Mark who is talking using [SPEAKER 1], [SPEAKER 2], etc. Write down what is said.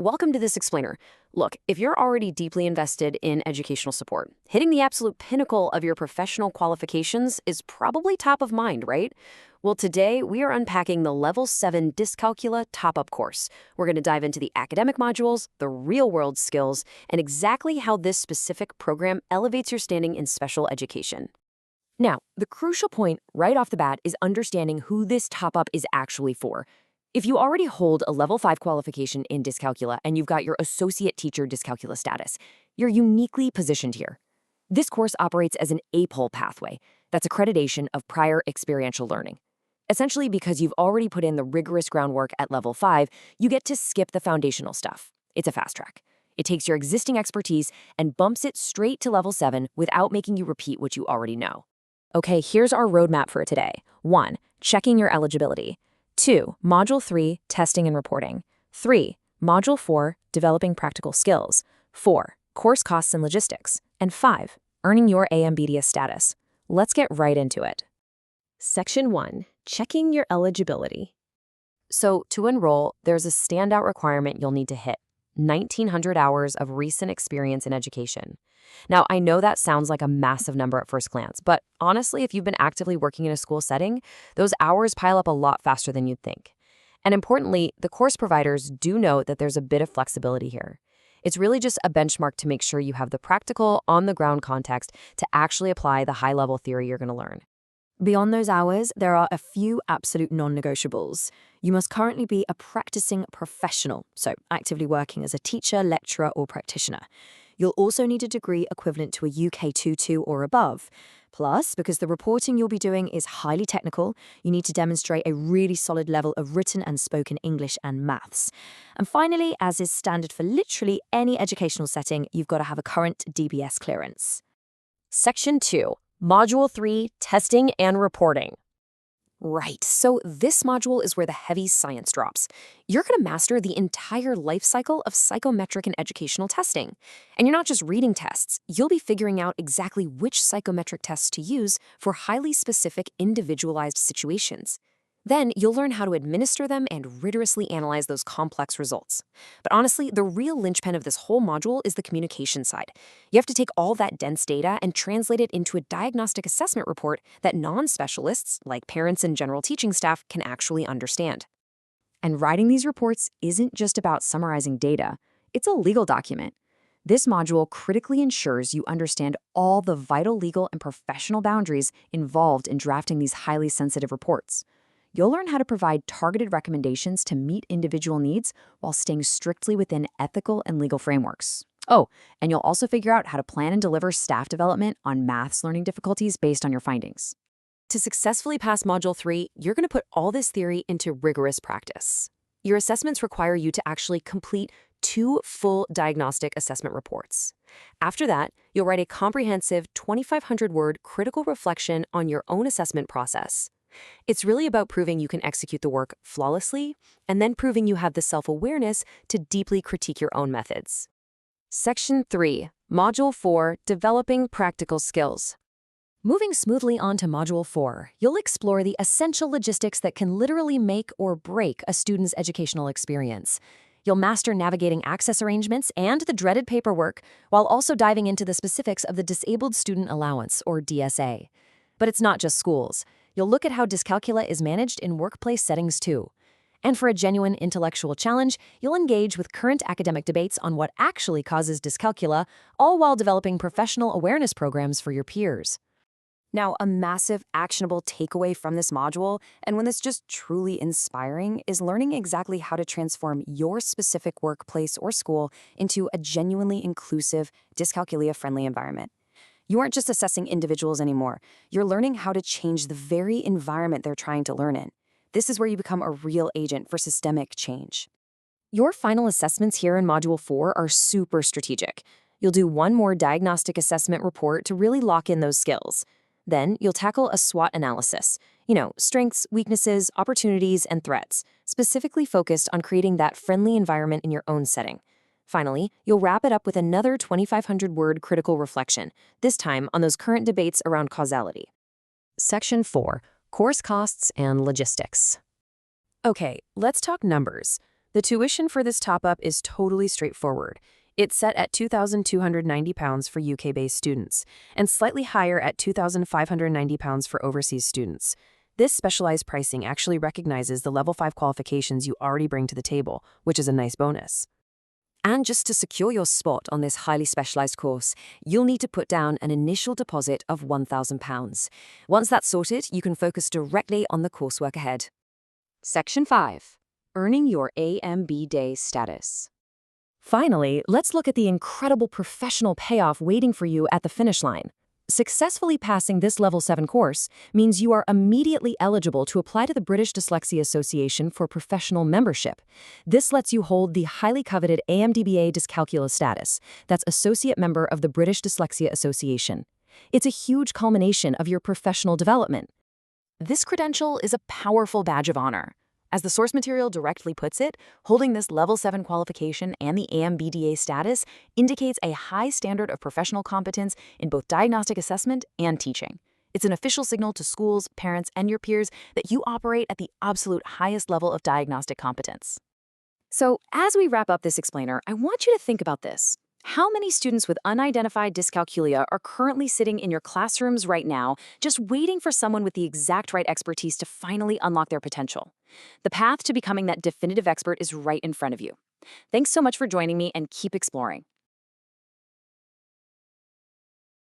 [SPEAKER 1] welcome to this explainer. Look, if you're already deeply invested in educational support, hitting the absolute pinnacle of your professional qualifications is probably top of mind, right? Well, today we are unpacking the Level 7 Dyscalculia Top Up course. We're going to dive into the academic modules, the real-world skills, and exactly how this specific program elevates your standing in special education. Now, the crucial point right off the bat is understanding who this top-up is actually for. If you already hold a Level 5 qualification in Dyscalculia and you've got your Associate Teacher Dyscalculia status, you're uniquely positioned here. This course operates as an APEL pathway. That's accreditation of prior experiential learning. Essentially, because you've already put in the rigorous groundwork at Level 5, you get to skip the foundational stuff. It's a fast track. It takes your existing expertise and bumps it straight to Level 7 without making you repeat what you already know. Okay, here's our roadmap for today. 1. Checking your eligibility. 2. Module 3, testing and reporting. 3. Module 4, developing practical skills. 4. Course costs and logistics. And 5. Earning your AMBDS status. Let's get right into it. Section 1. Checking your eligibility. So, to enroll, there's a standout requirement you'll need to hit: 1,900 hours of recent experience in education. Now, I know that sounds like a massive number at first glance, but honestly, if you've been actively working in a school setting, those hours pile up a lot faster than you'd think. And importantly, the course providers do note that there's a bit of flexibility here. It's really just a benchmark to make sure you have the practical, on-the-ground context to actually apply the high-level theory you're going to learn. Beyond those hours, there are a few absolute non-negotiables. You must currently be a practicing professional, so actively working as a teacher, lecturer, or practitioner. You'll also need a degree equivalent to a UK 2-2 or above. Plus, because the reporting you'll be doing is highly technical, you need to demonstrate a really solid level of written and spoken English and maths. And finally, as is standard for literally any educational setting, you've got to have a current DBS clearance. Section 2. Module 3, Testing and Reporting. Right, so this module is where the heavy science drops. You're going to master the entire life cycle of psychometric and educational testing. And you're not just reading tests, you'll be figuring out exactly which psychometric tests to use for highly specific, individualized situations. Then you'll learn how to administer them and rigorously analyze those complex results. But honestly, the real linchpin of this whole module is the communication side. You have to take all that dense data and translate it into a diagnostic assessment report that non-specialists, like parents and general teaching staff, can actually understand. And writing these reports isn't just about summarizing data, it's a legal document. This module critically ensures you understand all the vital legal and professional boundaries involved in drafting these highly sensitive reports. You'll learn how to provide targeted recommendations to meet individual needs while staying strictly within ethical and legal frameworks. Oh, and you'll also figure out how to plan and deliver staff development on maths learning difficulties based on your findings. To successfully pass Module 3, you're going to put all this theory into rigorous practice. Your assessments require you to actually complete 2 full diagnostic assessment reports. After that, you'll write a comprehensive 2,500-word critical reflection on your own assessment process. It's really about proving you can execute the work flawlessly, and then proving you have the self-awareness to deeply critique your own methods. Section 3, Module 4, Developing Practical Skills. Moving smoothly on to Module 4, you'll explore the essential logistics that can literally make or break a student's educational experience. You'll master navigating access arrangements and the dreaded paperwork, while also diving into the specifics of the Disabled Student Allowance, or DSA. But it's not just schools. You'll look at how dyscalculia is managed in workplace settings too. And for a genuine intellectual challenge, you'll engage with current academic debates on what actually causes dyscalculia, all while developing professional awareness programs for your peers. Now, a massive, actionable takeaway from this module, and one that's just truly inspiring, is learning exactly how to transform your specific workplace or school into a genuinely inclusive, dyscalculia-friendly environment. You aren't just assessing individuals anymore. You're learning how to change the very environment they're trying to learn in. This is where you become a real agent for systemic change. Your final assessments here in Module 4 are super strategic. You'll do one more diagnostic assessment report to really lock in those skills. Then you'll tackle a SWOT analysis. Strengths, weaknesses, opportunities, and threats, specifically focused on creating that friendly environment in your own setting. Finally, you'll wrap it up with another 2,500-word critical reflection, this time on those current debates around causality. Section 4, Course Costs and Logistics. Okay, let's talk numbers.
[SPEAKER 2] The tuition for this top-up is totally straightforward. It's set at £2,290 for UK-based students, and slightly higher at £2,590 for overseas students. This specialized pricing actually recognizes the Level 5 qualifications you already bring to the table, which is a nice bonus.
[SPEAKER 1] And just to secure your spot on this highly specialized course, you'll need to put down an initial deposit of £1,000. Once that's sorted, you can focus directly on the coursework ahead. Section 5. Earning your AMB Day status. Finally, let's look at the incredible professional payoff waiting for you at the finish line. Successfully passing this Level 7 course means you are immediately eligible to apply to the British Dyslexia Association for professional membership. This lets you hold the highly coveted AMDBA Dyscalculia status, that's Associate Member of the British Dyslexia Association. It's a huge culmination of your professional development. This credential is a powerful badge of honor. As the source material directly puts it, holding this Level 7 qualification and the AMBDA status indicates a high standard of professional competence in both diagnostic assessment and teaching. It's an official signal to schools, parents, and your peers that you operate at the absolute highest level of diagnostic competence. So, as we wrap up this explainer, I want you to think about this. How many students with unidentified dyscalculia are currently sitting in your classrooms right now, just waiting for someone with the exact right expertise to finally unlock their potential? The path to becoming that definitive expert is right in front of you. Thanks so much for joining me, and keep exploring.